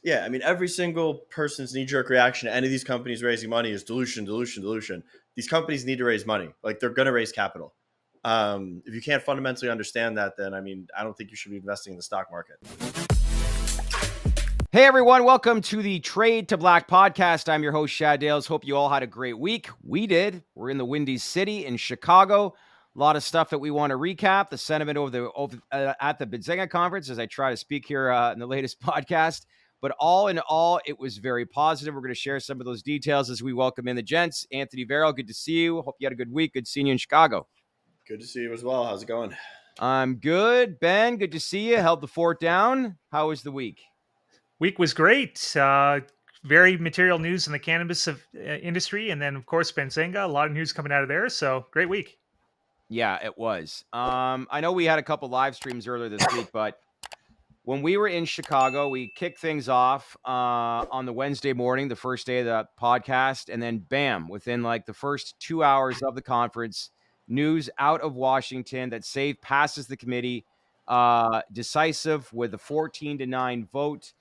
Yeah, I mean, every single person's knee-jerk reaction to any of these companies raising money is dilution, dilution, dilution. These companies need to raise money. Like, they're going to raise capital. If you can't fundamentally understand that, then, I mean, I don't think you should be investing in the stock market. Hey, everyone. Welcome to the Trade to Black podcast. I'm your host, Shad Dales. Hope you all had a great week. We did. We're in the Windy City in Chicago. A lot of stuff that we want to recap. The sentiment at the Benzinga conference as I try to speak here in the latest podcast. But all in all, it was very positive. We're going to share some of those details as we welcome in the gents. Anthony Varrell, good to see you. Hope you had a good week. Good seeing you in Chicago. Good to see you as well. How's it going? I'm good. Ben, good to see you. Held the fort down. How was the week? Week was great. Very material news in the cannabis industry. And then, of course, Benzinga, a lot of news coming out of there. So great week. Yeah, it was. I know we had a couple live streams earlier this week, but when we were in Chicago, we kicked things off on the Wednesday morning, the first day of the podcast. And then bam, within like the first 2 hours of the conference, news out of Washington that SAFE passes the committee decisive with a 14-9 vote.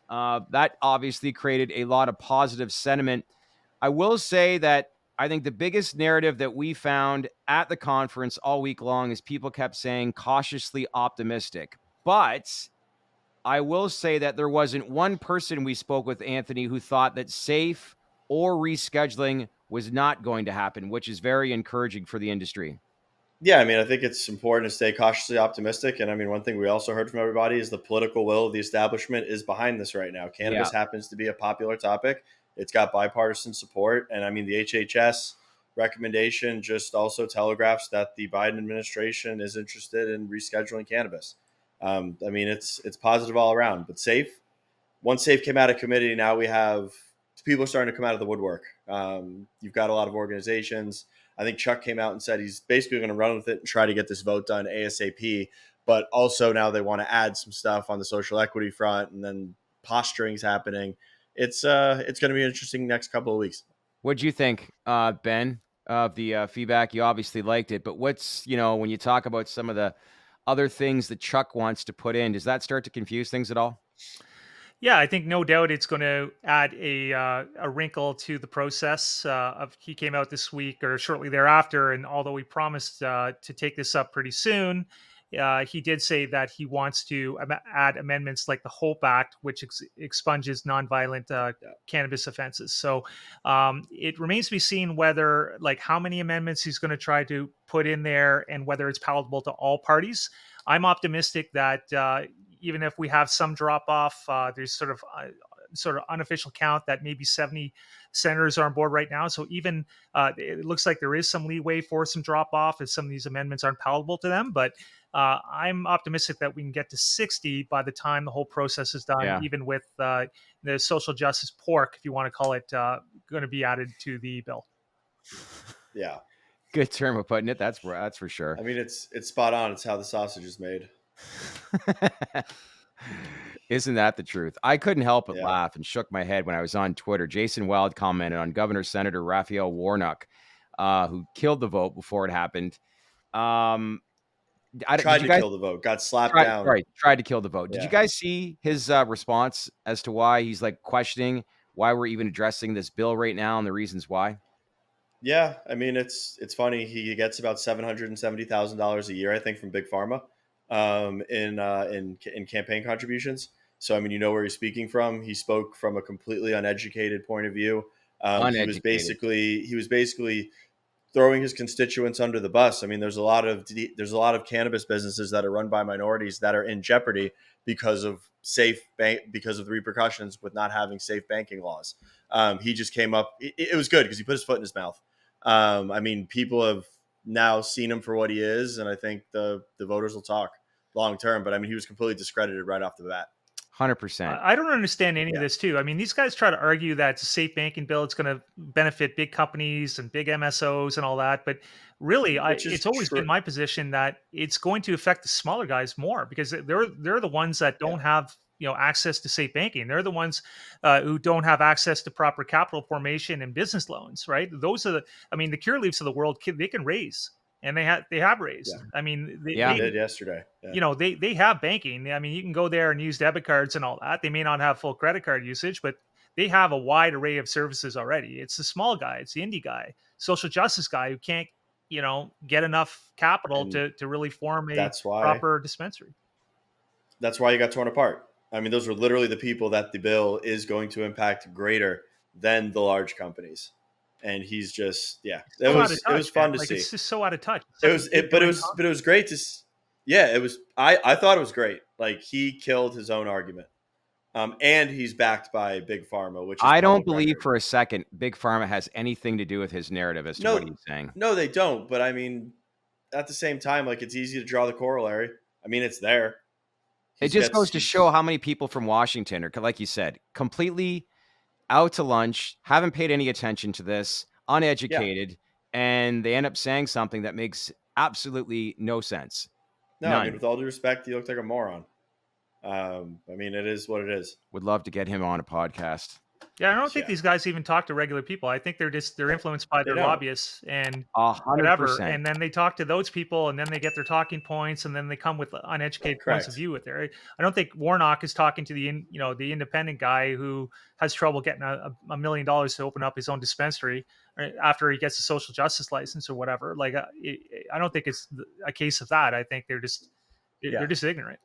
That obviously created a lot of positive sentiment. I will say that I think the biggest narrative that we found at the conference all week long is people kept saying cautiously optimistic. But I will say that there wasn't one person we spoke with, Anthony, who thought that SAFE or rescheduling was not going to happen, which is very encouraging for the industry. Yeah, I mean, I think it's important to stay cautiously optimistic. And I mean, one thing we also heard from everybody is the political will of the establishment is behind this right now. Cannabis happens to be a popular topic. It's got bipartisan support. And I mean, the HHS recommendation just also telegraphs that the Biden administration is interested in rescheduling cannabis. I mean, it's positive all around. But SAFE, once SAFE came out of committee, now we have people are starting to come out of the woodwork. You've got a lot of organizations. I think Chuck came out and said he's basically going to run with it and try to get this vote done ASAP. But also now they want to add some stuff on the social equity front, and then posturing's happening. It's going to be an interesting next couple of weeks. What do you think, Ben, of the feedback? You obviously liked it, but what's, when you talk about some of the other things that Chuck wants to put in, does that start to confuse things at all? Yeah, I think no doubt it's going to add a wrinkle to the process. He came out this week or shortly thereafter, and although he promised to take this up pretty soon, he did say that he wants to add amendments like the HOPE Act, which expunges nonviolent cannabis offenses. So it remains to be seen whether, how many amendments he's going to try to put in there and whether it's palatable to all parties. I'm optimistic that even if we have some drop off, there's sort of unofficial count that maybe 70 senators are on board right now. So even it looks like there is some leeway for some drop off if some of these amendments aren't palatable to them. But I'm optimistic that we can get to 60 by the time the whole process is done, even with the social justice pork, if you want to call it, going to be added to the bill. Yeah. Good term of putting it. That's for sure. I mean, it's spot on. It's how the sausage is made. Isn't that the truth? I couldn't help but laugh and shook my head when I was on Twitter. Jason Wild commented on Governor Senator Raphael Warnock, who killed the vote before it happened. Tried to kill the vote, got slapped down. Right, tried to kill the vote. Did you guys see his response as to why he's questioning why we're even addressing this bill right now and the reasons why? Yeah, I mean, it's funny. He gets about $770,000 a year, I think, from Big Pharma in campaign contributions. So, I mean, you know where he's speaking from. He spoke from a completely uneducated point of view. He was basically throwing his constituents under the bus. I mean, there's a lot of cannabis businesses that are run by minorities that are in jeopardy because of because of the repercussions with not having safe banking laws. He just came up. It was good because he put his foot in his mouth. I mean, people have now seen him for what he is, and I think the voters will talk long term. But I mean, he was completely discredited right off the bat. 100%. I don't understand any of this too. I mean, these guys try to argue that it's a safe banking bill. It's going to benefit big companies and big MSOs and all that. But really, it's always been my position that it's going to affect the smaller guys more because they're the ones that don't have access to safe banking. They're the ones who don't have access to proper capital formation and business loans, right? Those are the Curaleafs of the world. They can raise and they have raised. Yeah. I mean, They did yesterday. Yeah. you know, they have banking. I mean, you can go there and use debit cards and all that. They may not have full credit card usage, but they have a wide array of services already. It's the small guy, it's the indie guy, social justice guy who can't, you know, get enough capital And to really form a that's why proper dispensary. you got torn apart. I mean, those were literally the people that the bill is going to impact greater than the large companies. And he's just, yeah, It's so out of it touch, was fun man. to Like, see. it's just so out of touch. It's It such a was, kid but doing it was great to, yeah, it was. I thought it was great. Like he killed his own argument, and he's backed by Big Pharma, which is I don't public believe record. for a second Big Pharma has anything to do with his narrative as to what he's saying. No, they don't. But I mean, at the same time, like it's easy to draw the corollary. I mean, it's there. It just goes to show how many people from Washington are, like you said, completely out to lunch, haven't paid any attention to this, uneducated, and they end up saying something that makes absolutely no sense. No, None. I mean, with all due respect, you look like a moron. I mean, it is what it is. Would love to get him on a podcast. Yeah, I don't think these guys even talk to regular people. I think they're influenced by their lobbyists and 100%. whatever. And then they talk to those people, and then they get their talking points, and then they come with uneducated points of view with there. I don't think Warnock is talking to the independent guy who has trouble getting $1 million to open up his own dispensary after he gets a social justice license or whatever. Like, I don't think it's a case of that. I think they're just ignorant.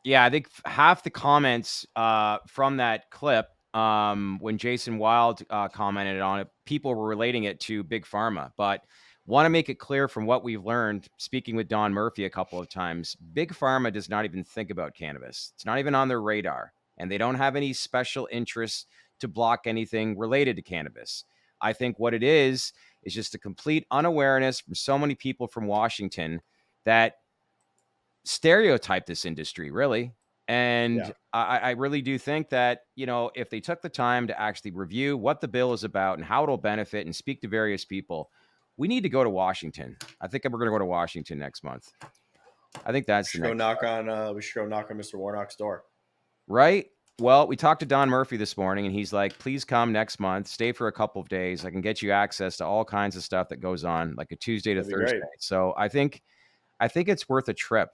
Yeah, I think half the comments from that clip, when Jason Wild commented on it, people were relating it to Big Pharma. But want to make it clear from what we've learned, speaking with Don Murphy a couple of times, Big Pharma does not even think about cannabis. It's not even on their radar. And they don't have any special interests to block anything related to cannabis. I think what it is just a complete unawareness from so many people from Washington that stereotype this industry, really. And I really do think that, if they took the time to actually review what the bill is about and how it'll benefit and speak to various people, we need to go to Washington. I think we're going to go to Washington next month. I think that's we should go knock on Mr. Warnock's door. Right? Well, we talked to Don Murphy this morning, and he's like, please come next month, stay for a couple of days. I can get you access to all kinds of stuff that goes on, like a Tuesday to Thursday. So I think it's worth a trip.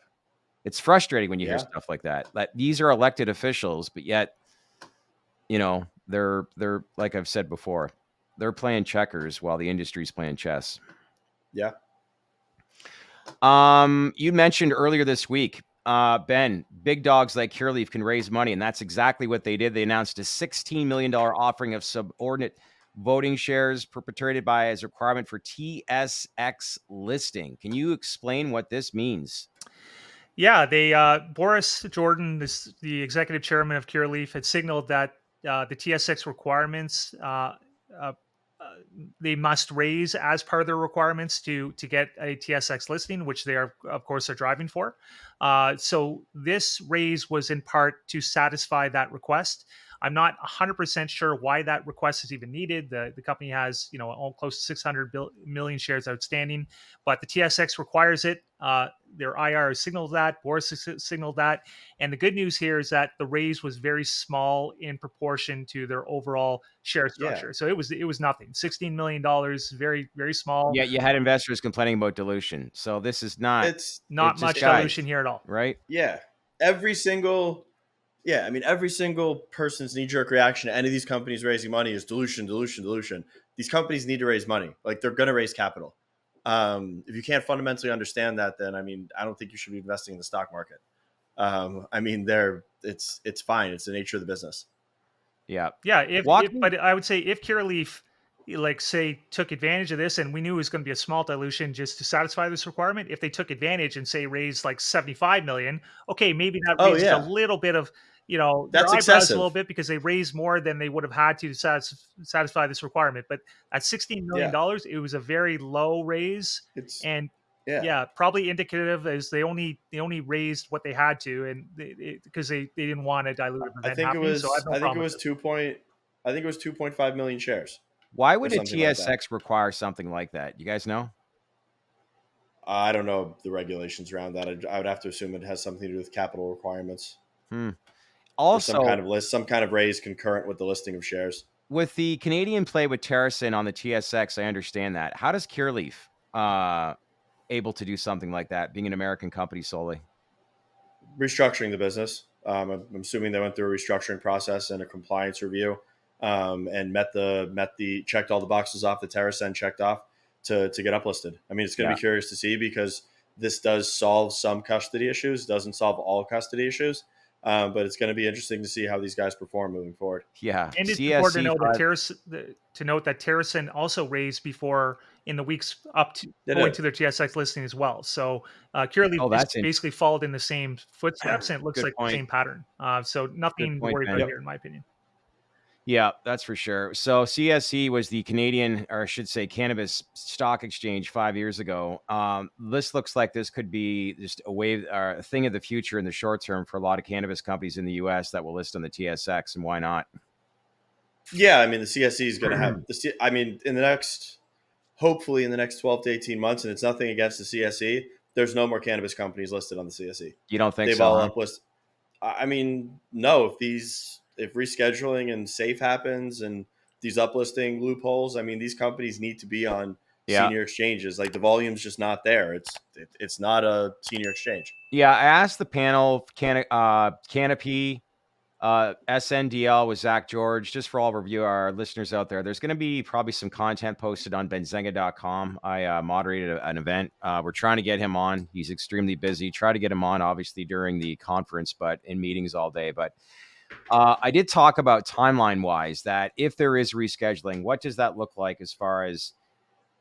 It's frustrating when you hear stuff like that. That these are elected officials, but yet, they're like I've said before, they're playing checkers while the industry's playing chess. Yeah. You mentioned earlier this week, Ben, big dogs like Curaleaf can raise money, and that's exactly what they did. They announced a $16 million offering of subordinate voting shares perpetrated by as a requirement for TSX listing. Can you explain what this means? Yeah, they Boris Jordan, the executive chairman of Curaleaf, had signaled that the TSX requirements they must raise as part of their requirements to get a TSX listing, which they are, of course, are driving for. So this raise was in part to satisfy that request. I'm not 100% sure why that request is even needed. The company has, close to 600 million shares outstanding, but the TSX requires it. Their IR signaled that, Boris signaled that, and the good news here is that the raise was very small in proportion to their overall share structure. So it was nothing. $16 million, very, very small. Yeah, you had investors complaining about dilution. So this is not much dilution here at all, right? Yeah, every single person's knee-jerk reaction to any of these companies raising money is dilution. These companies need to raise money. Like they're going to raise capital. If you can't fundamentally understand that, then I don't think you should be investing in the stock market. It's fine. It's the nature of the business. Yeah. But I would say if Curaleaf, took advantage of this, and we knew it was going to be a small dilution just to satisfy this requirement, if they took advantage and raised like 75 million, okay, maybe that raises a little bit of, that's excessive a little bit because they raised more than they would have had to satisfy this requirement. But at $16 million, it was a very low raise, probably indicative as they only raised what they had to, and because they didn't want a dilutive event happening. I think it was 2.5 million shares. Why would a TSX require something like that? You guys know? I don't know the regulations around that. I would have to assume it has something to do with capital requirements. Also, some kind of list, some kind of raise concurrent with the listing of shares. With the Canadian play with Terracin on the TSX, I understand that. How does Curaleaf able to do something like that, being an American company solely? Restructuring the business. I'm assuming they went through a restructuring process and a compliance review, and checked all the boxes off that TerraSend checked off to get uplisted. I mean, it's going to Yeah. be curious to see, because this does solve some custody issues, doesn't solve all custody issues, but it's going to be interesting to see how these guys perform moving forward. Yeah. And it's important to CSC know that 5. TerraSend also raised before in the weeks up to They going did. to their TSX listing as well. So Curaleaf Oh, is that's interesting. basically followed in the same footsteps, and it looks Good like the point. same pattern. So Good nothing to point, worry about Ben. Yep. here, in my opinion. Yeah, that's for sure. So CSE was the Canadian, or I should say Cannabis Stock Exchange 5 years ago. This looks like this could be just a wave or a thing of the future in the short term for a lot of cannabis companies in the US that will list on the TSX, and why not? Yeah, I mean, the CSE is going to have I mean, hopefully in the next 12 to 18 months, and it's nothing against the CSE, there's no more cannabis companies listed on the CSE. You don't think They've so, all huh? uplisted. I mean, no. If rescheduling and safe happens and these uplisting loopholes, I mean, these companies need to be on Yeah. senior exchanges. Like, the volume's just not there. It's not a senior exchange. Yeah, I asked the panel, Canopy, SNDL with Zach George, just for all of our listeners out there. There's going to be probably some content posted on benzenga.com. I moderated an event. We're trying to get him on. He's extremely busy. Try to get him on, obviously, during the conference, but in meetings all day. But I did talk about timeline wise that if there is rescheduling, what does that look like as far as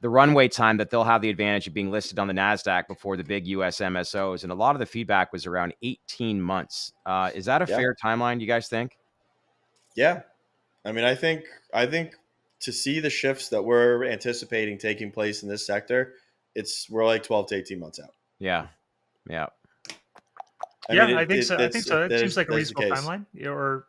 the runway time that they'll have the advantage of being listed on the NASDAQ before the big US MSOs? And a lot of the feedback was around 18 months. Is that a Yeah, fair timeline, you guys think? yeah. I mean, I think to see the shifts that we're anticipating taking place in this sector, we're like 12 to 18 months out. Yeah. Yeah. I mean, Yeah, I think so. I think so. It seems like a that is the reasonable case. timeline. Or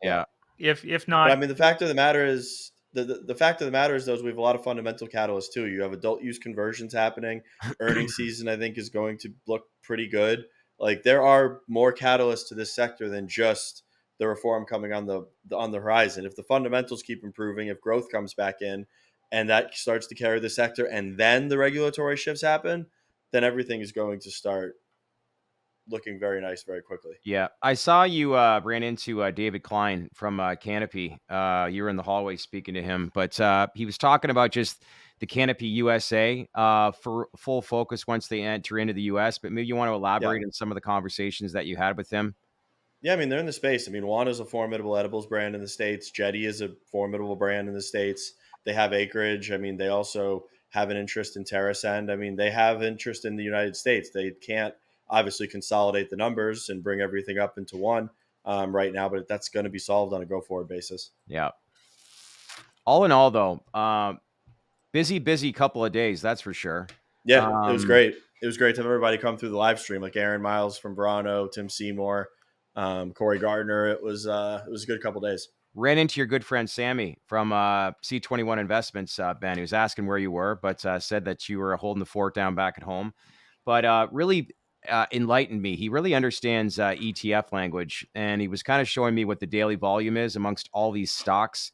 Yeah. if But I not, mean, the fact of the matter is, the fact of the matter is, though, is we have a lot of fundamental catalysts too. You have adult use conversions happening. Earnings season, I think, is going to look pretty good. Like, there are more catalysts to this sector than just the reform coming on the horizon. If the fundamentals keep improving, if growth comes back in, and that starts to carry the sector, and then the regulatory shifts happen, then everything is going to start looking very nice very quickly. Yeah. I saw you ran into David Klein from Canopy. You were in the hallway speaking to him, but he was talking about just the Canopy USA for full focus once they enter into the US. But maybe you want to Yeah. elaborate on some of the conversations that you had with him. Yeah, I mean, they're in the space. I mean, Juan is a formidable edibles brand in the States. Jetty is a formidable brand in the States. They have acreage. I mean, they also have an interest in TerraSend. I mean, they have interest in the United States. They can't obviously consolidate the numbers and bring everything up into one right now, but that's going to be solved on a go-forward basis. Yeah. All in all, though, busy couple of days, that's for sure. Yeah, it was great. It was great to have everybody come through the live stream, like Aaron Miles from Verano, Tim Seymour, Corey Gardner. It was a good couple days. Ran into your good friend Sammy from C21 Investments, Ben. He was asking where you were, but said that you were holding the fort down back at home. But really enlightened me. He really understands ETF language, and he was kind of showing me what the daily volume is amongst all these stocks.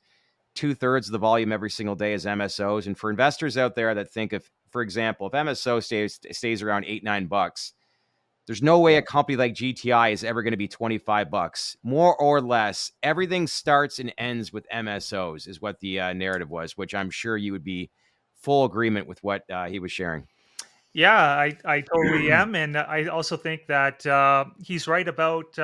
2/3 of the volume every single day is MSOs. And for investors out there that think of, for example, if MSO stays around $8-9, there's no way a company like GTI is ever going to be $25. More or less, everything starts and ends with MSOs, is what the narrative was, which I'm sure you would be full agreement with what he was sharing. yeah, I totally am, and I also think that he's right about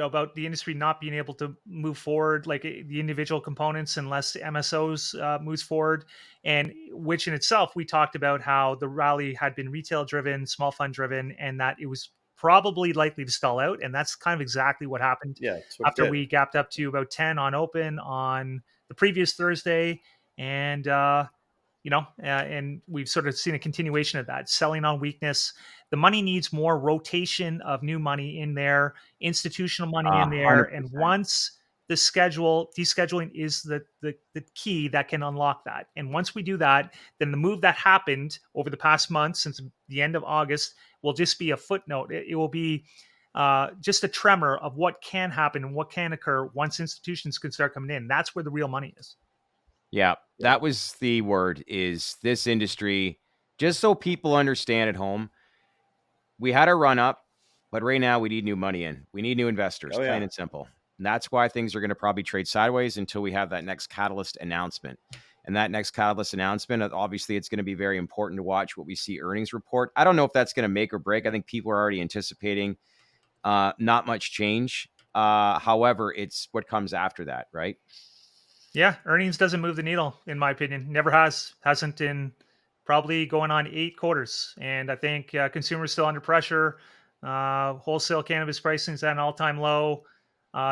about the industry not being able to move forward, like the individual components, unless MSOs moves forward, and which in itself we talked about how the rally had been retail driven, small fund driven, and that it was probably likely to stall out, and that's kind of exactly what happened Yeah, that's what it after did. we gapped up to about 10 on open on the previous Thursday, and and we've sort of seen a continuation of that selling on weakness. The money needs more rotation of new money in there, institutional money in there, and 100%. once the descheduling is the key that can unlock that. And once we do that, then the move that happened over the past month since the end of August will just be a footnote. It will be just a tremor of what can happen and what can occur once institutions can start coming in. That's where the real money is. Yeah, that was the word, is this industry just so people understand at home, we had a run up, but right now we need new money in. We need new investors, Oh, yeah. plain and simple. And that's why things are going to probably trade sideways until we have that next catalyst announcement. And that next catalyst announcement, obviously, it's going to be very important to watch what we see earnings report. I don't know if that's going to make or break. I think people are already anticipating not much change. However, it's what comes after that, right? Yeah, earnings doesn't move the needle, in my opinion. Never has. Hasn't in probably going on 8 quarters. And I think consumers still under pressure. Wholesale cannabis pricing is at an all-time low.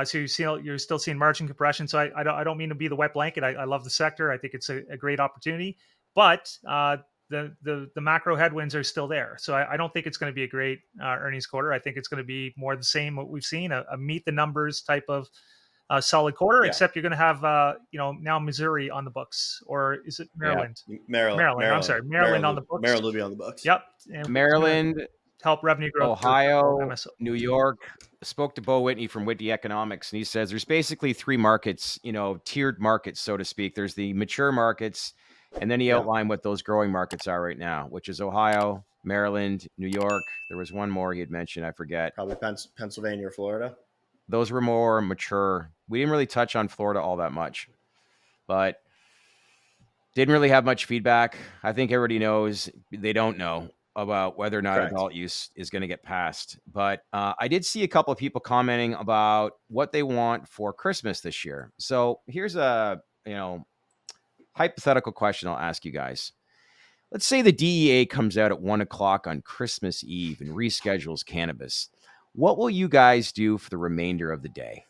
So you're still seeing margin compression. So I don't mean to be the wet blanket. I love the sector. I think it's a great opportunity. But the macro headwinds are still there. So I don't think it's going to be a great earnings quarter. I think it's going to be more the same what we've seen, a meet the numbers type of solid quarter, Yeah. except you're going to have, now Missouri on the books, or is it Maryland? Yeah. Maryland. I'm sorry, Maryland on the books. Maryland will be on the books. Yep. And Maryland, help revenue growth. Ohio, MSO. New York. Spoke to Bo Whitney from Whitney Economics, and he says there's basically 3 markets, tiered markets, so to speak. There's the mature markets, and then he outlined what those growing markets are right now, which is Ohio, Maryland, New York. There was one more he had mentioned, I forget. Probably Pennsylvania or Florida. Those were more mature. We didn't really touch on Florida all that much, but didn't really have much feedback. I think everybody knows they don't know about whether or not Correct. adult use is going to get passed. But I did see a couple of people commenting about what they want for Christmas this year. So here's a hypothetical question I'll ask you guys. Let's say the DEA comes out at 1 o'clock on Christmas Eve and reschedules cannabis. What will you guys do for the remainder of the day?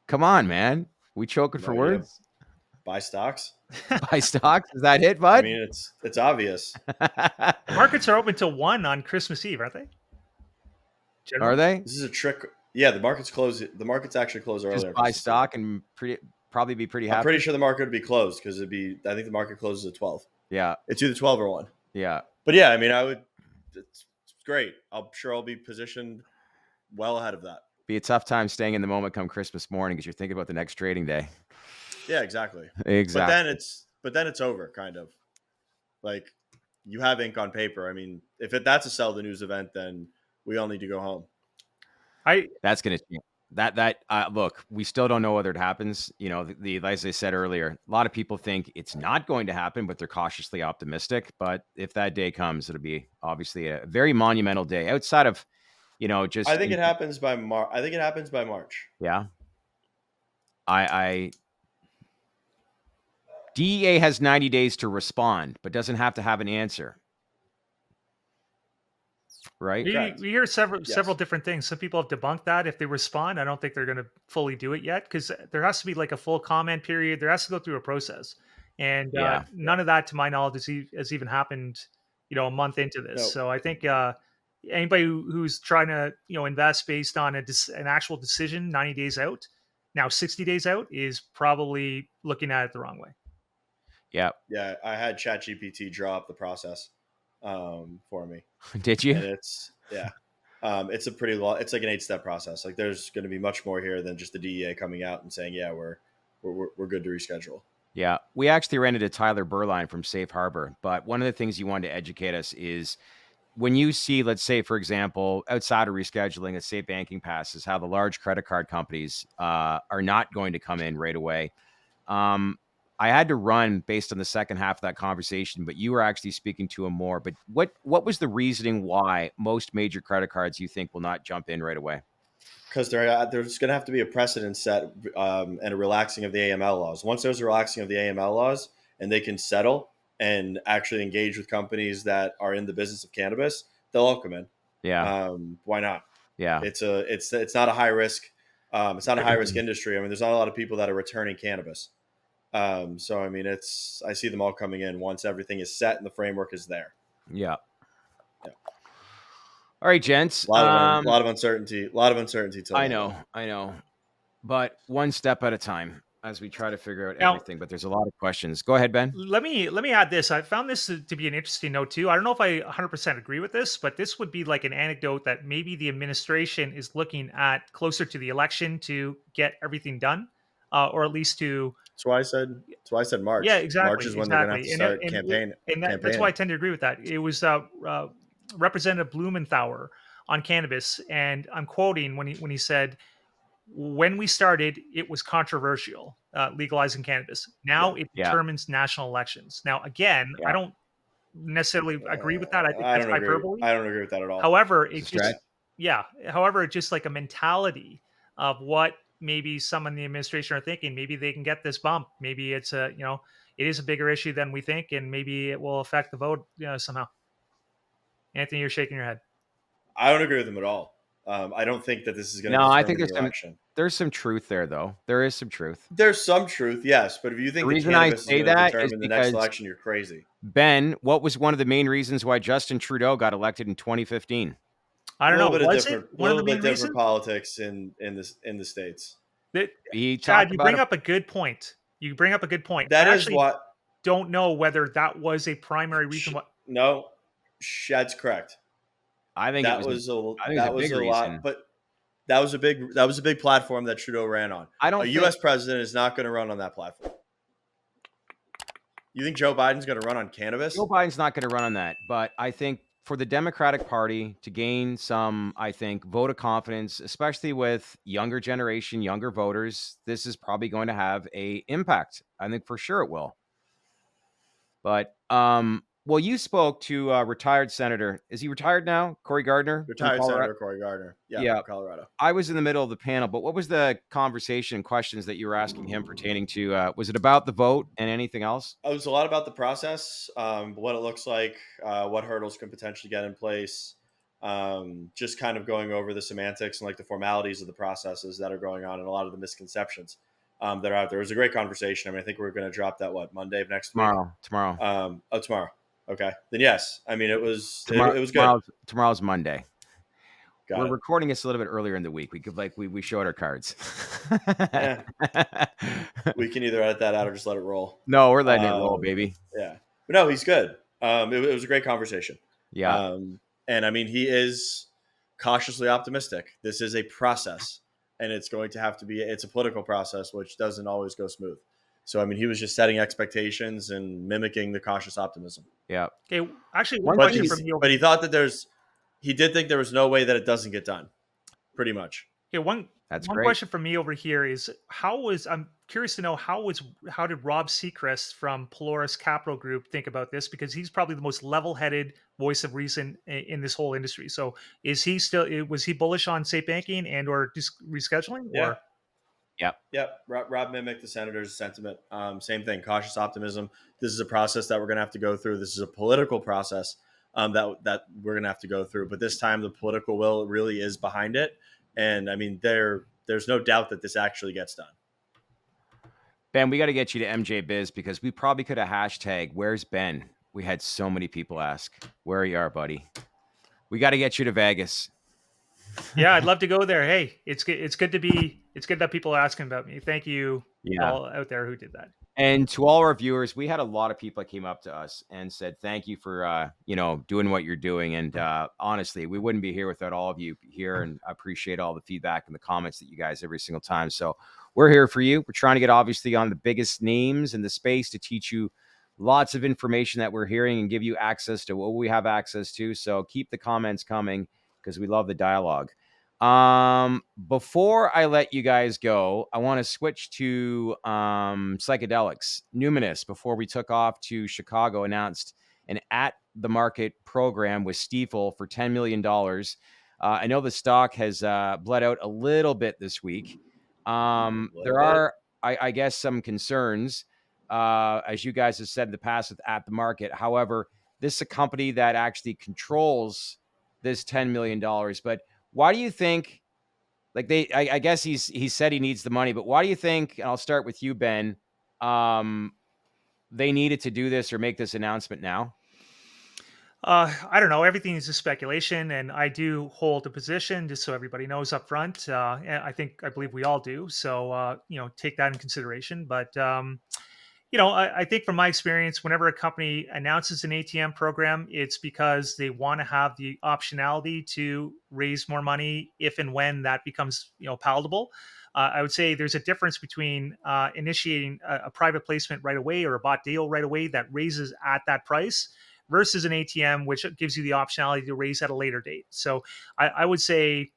Come on, man. We choking for words? Buy stocks. Buy stocks? Is that it, bud? I mean, it's obvious. Markets are open till 1 on Christmas Eve, aren't they? Are they? This is a trick. Yeah, the markets close. The markets actually close earlier. Just buy stock and probably be pretty happy. I'm pretty sure the market would be closed because I think the market closes at 12. Yeah. It's either 12 or 1. Yeah. But yeah, I mean, it's great. I'm sure I'll be positioned well ahead of that. Be a tough time staying in the moment come Christmas morning because you're thinking about the next trading day. Yeah, exactly. Exactly. But then it's over, kind of. Like, you have ink on paper. I mean, if that's a sell the news event, then we all need to go home. That's going to change. Look, we still don't know whether it happens. As I said earlier, a lot of people think it's not going to happen, but they're cautiously optimistic. But if that day comes, it'll be obviously a very monumental day outside of, just. I think it happens by March. I think it happens by March. Yeah. DEA has 90 days to respond, but doesn't have to have an answer. Right? We hear several different things. Some people have debunked that. If they respond, I don't think they're going to fully do it yet because there has to be like a full comment period. There has to go through a process, and none of that, to my knowledge, has even happened. A month into this. Nope. So I think anybody who's trying to invest based on an actual decision 90 days out, now 60 days out, is probably looking at it the wrong way. Yeah. Yeah, I had ChatGPT draw up the process for me. Did you? And it's a pretty long. It's like an 8-step process. Like there's going to be much more here than just the DEA coming out and saying, yeah, we're good to reschedule. Yeah, we actually ran into Tyler Burline from Safe Harbor, but one of the things you wanted to educate us is when you see, let's say, for example, outside of rescheduling, let's say banking passes, how the large credit card companies are not going to come in right away. I had to run based on the second half of that conversation, but you were actually speaking to him more. But what was the reasoning why most major credit cards you think will not jump in right away? Because there's going to have to be a precedent set and a relaxing of the AML laws. Once there's a relaxing of the AML laws and they can settle and actually engage with companies that are in the business of cannabis, they'll all come in. Yeah. Why not? Yeah. It's not a high risk. It's not a high risk industry. I mean, there's not a lot of people that are returning cannabis. So, I mean, I see them all coming in once everything is set and the framework is there. Yeah. All right, gents. A lot of uncertainty. A lot of uncertainty. I know. But one step at a time as we try to figure out everything. But there's a lot of questions. Go ahead, Ben. Let me add this. I found this to be an interesting note too. I don't know if I 100% agree with this, but this would be like an anecdote that maybe the administration is looking at closer to the election to get everything done. or at least to. That's why I said. That's why I said March. Yeah, March exactly, is when they're going to have to exactly, start campaigning. that's why I tend to agree with that. It was Representative Blumenthal on cannabis, and I'm quoting when he said, "When we started, it was controversial legalizing cannabis. Yeah. Now it Yeah. determines national elections." Now, again, I Yeah. don't necessarily agree with that. I think I that's don't agree. hyperbole. I don't agree with that at all. However, It's a it stretch. just yeah. However, it's just like a mentality of what maybe some in the administration are thinking. Maybe they can get this bump. Maybe it's it is a bigger issue than we think, and maybe it will affect the vote somehow. Anthony, you're shaking your head. I don't agree with them at all. I don't think that this is going to No, I think determine the election. there's some truth there, though. There is some truth. There's some truth, yes, but if you The think that reason I cannabis is say going to that is determine the next because, election, you're crazy. Ben, what was one of the main reasons why Justin Trudeau got elected in 2015? I A don't know. little bit of Was different, it one of the main different reasons? politics in the states. That, He Chad, talked you about bring it. up a good point. You bring up a good point. That I is actually what. don't know whether that was a primary reason. No, Shad's correct. I think That was a big a lot, reason. but that was a big platform that Trudeau ran on. I don't A think U.S. president is not going to run on that platform. You think Joe Biden's going to run on cannabis? Joe Biden's not going to run on that, but I think for the Democratic Party to gain some, I think, vote of confidence, especially with younger generation, younger voters, this is probably going to have a impact. I think for sure it will. But well, you spoke to a retired senator. Is he retired now? Cory Gardner from Retired Colorado. Senator Cory Gardner. Yeah. From Colorado. I was in the middle of the panel, but what was the conversation questions that you were asking him pertaining to? Was it about the vote and anything else? It was a lot about the process, what it looks like, what hurdles can potentially get in place, just kind of going over the semantics and like the formalities of the processes that are going on and a lot of the misconceptions that are out there. It was a great conversation. I mean, I think we're going to drop that, Monday of next week? Tomorrow. Tomorrow. Okay. Then yes. I mean, it was good. Tomorrow's Monday. We're recording this a little bit earlier in the week. We could we showed our cards. Yeah. We can either edit that out or just let it roll. No, we're letting it roll, baby. Yeah. But no, he's good. It was a great conversation. Yeah. And I mean, he is cautiously optimistic. This is a process, and it's going to have to be. It's a political process, which doesn't always go smooth. So I mean, he was just setting expectations and mimicking the cautious optimism. Yeah. Okay. Actually, but he thought that he did think there was no way that it doesn't get done. Pretty much. Okay. One question from me over here is I'm curious to know how did Rob Seacrest from Polaris Capital Group think about this, because he's probably the most level-headed voice of reason in this whole industry. So was he bullish on safe banking and or rescheduling? Yeah. Yep. Yep. Rob mimicked the senator's sentiment. Same thing. Cautious optimism. This is a process that we're going to have to go through. This is a political process that we're going to have to go through. But this time, the political will really is behind it. And I mean, there's no doubt that this actually gets done. Ben, we got to get you to MJ Biz, because we probably could have hashtag "Where's Ben?" We had so many people ask, "Where you are, buddy?" We got to get you to Vegas. Yeah, I'd love to go there. Hey, it's good that people are asking about me. Thank you all out there who did that. And to all our viewers, we had a lot of people that came up to us and said, thank you for, doing what you're doing. And honestly, we wouldn't be here without all of you here. And I appreciate all the feedback and the comments that you guys every single time. So we're here for you. We're trying to get obviously on the biggest names in the space to teach you lots of information that we're hearing and give you access to what we have access to. So keep the comments coming, because we love the dialogue. Before I let you guys go, I want to switch to psychedelics. Numinous, before we took off to Chicago, announced an at the market program with Stiefel for $10 million. I know the stock has bled out a little bit this week. There are, I guess, some concerns, as you guys have said in the past, with at the market. However, this is a company that actually controls this $10 million. But why do you think, like I guess he said he needs the money, but why do you think, and I'll start with you, Ben, they needed to do this or make this announcement now? I don't know. Everything is a speculation, and I do hold a position, just so everybody knows up front. I believe we all do. So, take that in consideration. But I think from my experience, whenever a company announces an ATM program, it's because they want to have the optionality to raise more money if and when that becomes, palatable. I would say there's a difference between initiating a private placement right away or a bought deal right away that raises at that price versus an ATM, which gives you the optionality to raise at a later date. So I would say,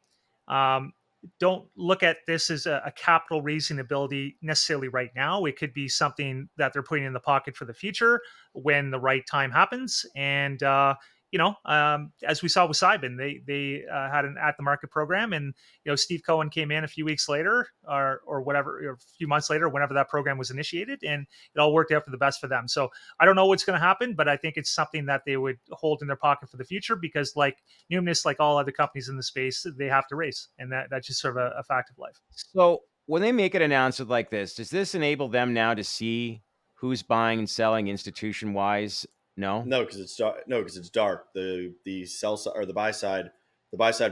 um, don't look at this as a capital raising ability necessarily right now. It could be something that they're putting in the pocket for the future when the right time happens. And as we saw with Cybin, they had an at the market program, and Steve Cohen came in a few weeks later, or whatever, or a few months later, whenever that program was initiated, and it all worked out for the best for them. So I don't know what's going to happen, but I think it's something that they would hold in their pocket for the future because, like Numinous, like all other companies in the space, they have to raise, and that's just sort of a fact of life. So when they make an announcement like this, does this enable them now to see who's buying and selling institution wise? No. No, because it's dark. No, because it's dark. The sell side or the buy side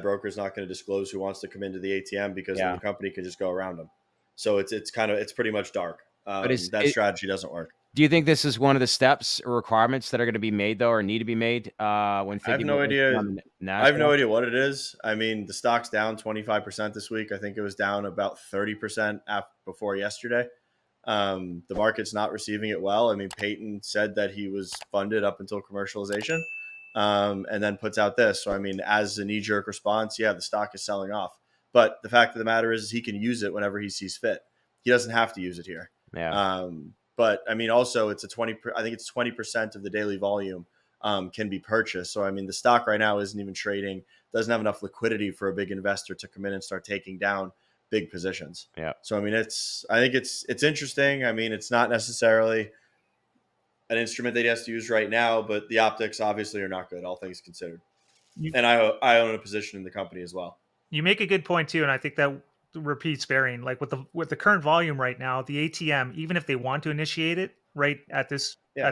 broker is not going to disclose who wants to come into the ATM because then Yeah. the company can just go around them. So it's pretty much dark. But That strategy doesn't work. do you think this is one of the steps or requirements that are going to be made though, or need to be made when I have thinking no about idea. on the I have no NASDAQ? idea what it is. I mean, the stock's down 25% this week. I think it was down about 30% before yesterday. The market's not receiving it well. I mean, Peyton said that he was funded up until commercialization, and then puts out this. So, I mean, as a knee-jerk response, yeah, the stock is selling off. But the fact of the matter is he can use it whenever he sees fit. He doesn't have to use it here. Yeah. But I mean, also it's I think it's 20% of the daily volume can be purchased. So, I mean, the stock right now isn't even trading, doesn't have enough liquidity for a big investor to come in and start taking down big positions. Yeah. So, I mean, I think it's interesting. I mean, it's not necessarily an instrument that he has to use right now, but the optics obviously are not good, all things considered. You, And I own a position in the company as well. you make a good point too, and I think that repeats bearing. Like with the current volume right now, the ATM, even if they want to initiate it right Yeah. at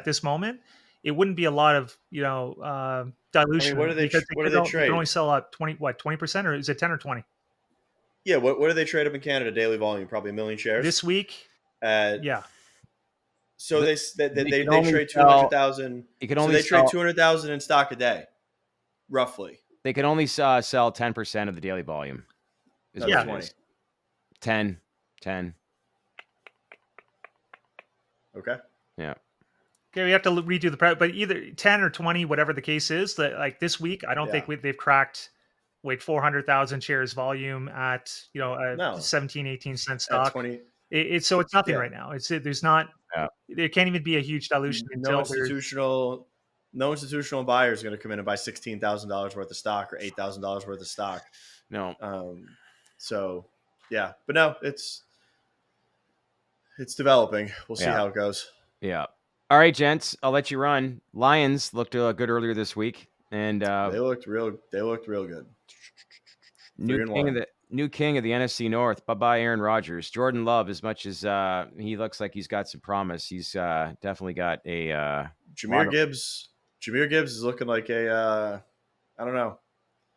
this moment, it wouldn't be a lot of I dilution mean, what do they because what do they they can trade? only sell out 20%, or is it 10 or 20 Yeah, what do they trade up in Canada daily volume? Probably a million shares. this week? At Yeah, So They they can only trade sell. 200,000. You can So only they trade sell. 200,000 in stock a day, roughly. They can only sell 10% of the daily volume. Is That's what it 20. is. 10. Okay. Yeah. okay. We have to redo the but either 10 or 20, whatever the case is. That like this week, I don't Yeah. think they've cracked like 400,000 shares volume at a No. 17-18 cent At stock. 20. It's nothing Yeah. right now. There's not Yeah. there can't even be a huge dilution No until there's institutional buyer is going to come in and buy $16,000 worth of stock or $8,000 worth of stock. No. So yeah, but no, it's developing. We'll see Yeah. how it goes. Yeah. All right, gents. I'll let you run. Lions looked good earlier this week, and They looked real good. new 3-1. king of the NFC North. Bye-bye, Aaron Rodgers. Jordan Love, as much as he looks like he's got some promise, he's definitely got a Jahmyr Gibbs is looking like a I don't know.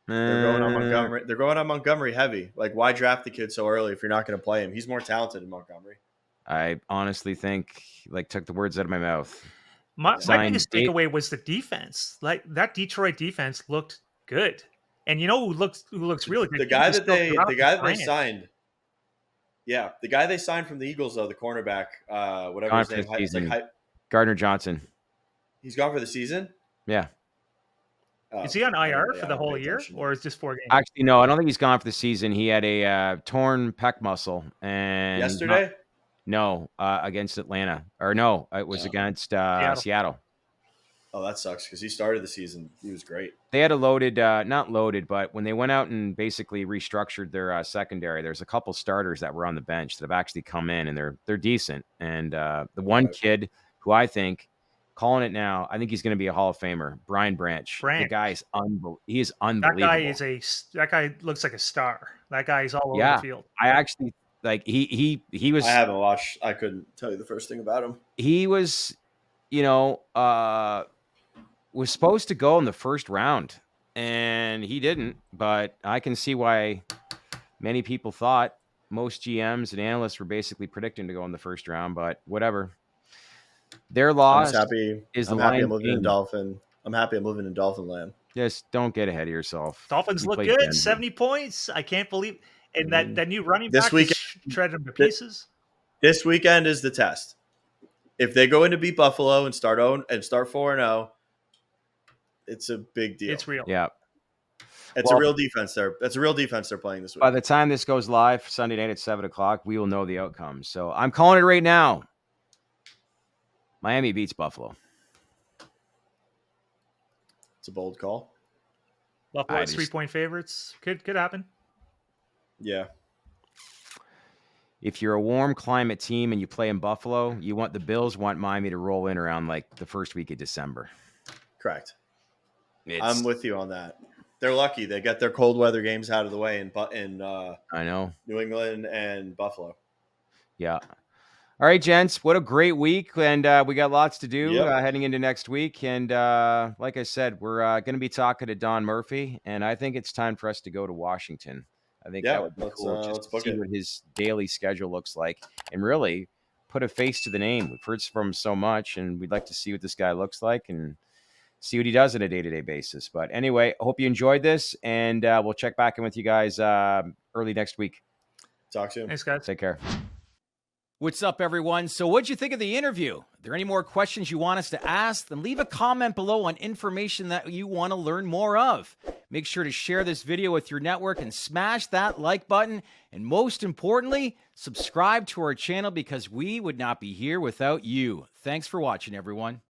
They're going on Montgomery. They're going on Montgomery heavy. Like, why draft the kid so early if you're not going to play him? He's more talented than Montgomery. I honestly think took the words out of my mouth. my biggest takeaway was the defense. Like that Detroit defense looked good, and who looks really good. The guy that they signed. Yeah, the guy they signed from the Eagles, though, the cornerback, whatever his name, it's like Gardner Johnson. He's gone for the season. Yeah. Is he on IR for the whole year, or is this 4 games? Actually, no, I don't think he's gone for the season. He had a torn pec muscle, and yesterday. Against Atlanta, or no, it was against Seattle. Oh, that sucks because he started the season. He was great. They had a loaded, not loaded, but when they went out and basically restructured their secondary, there's a couple starters that were on the bench that have actually come in, and they're decent. And the one kid who I think, calling it now, I think he's going to be a Hall of Famer, Brian Branch. The guy's he is unbelievable. That guy looks like a star. That guy is all over the field. I actually he was. I haven't watched. I couldn't tell you the first thing about him. He was, was supposed to go in the first round, and he didn't. But I can see why many people thought most GMs and analysts were basically predicting to go in the first round. But whatever. Their I'm loss just happy. is the I'm happy. I'm Lions moving in game. Dolphin. I'm happy. I'm moving in Dolphin land. Just don't get ahead of yourself. Dolphins You look played good. Denver. 70 points. I can't believe. And that new running This back weekend, just shredded them to th- pieces. this weekend is the test. If they go in to beat Buffalo and start 4-0, it's a big deal. It's real. Yeah. It's a real defense there. That's a real defense they're playing this week. By the time this goes live Sunday night at 7:00, we will know the outcome. So I'm calling it right now. Miami beats Buffalo. It's a bold call. Buffalo's 3-point favorites. Could happen. Yeah. If you're a warm climate team and you play in Buffalo, the Bills want Miami to roll in around like the first week of December. Correct. I'm with you on that. They're lucky they get their cold weather games out of the way in I know New England and Buffalo. Yeah. All right, gents. What a great week, and we got lots to do heading into next week. And like I said, we're going to be talking to Don Murphy, and I think it's time for us to go to Washington. I think that would be cool just to see what his daily schedule looks like, and really put a face to the name. We've heard from him so much, and we'd like to see what this guy looks like and see what he does on a day-to-day basis. But anyway, I hope you enjoyed this, and we'll check back in with you guys early next week. Talk soon. Thanks, guys. Take care. What's up, everyone? So what'd you think of the interview? Are there any more questions you want us to ask? Then leave a comment below on information that you want to learn more of. Make sure to share this video with your network and smash that like button. And most importantly, subscribe to our channel because we would not be here without you. Thanks for watching, everyone.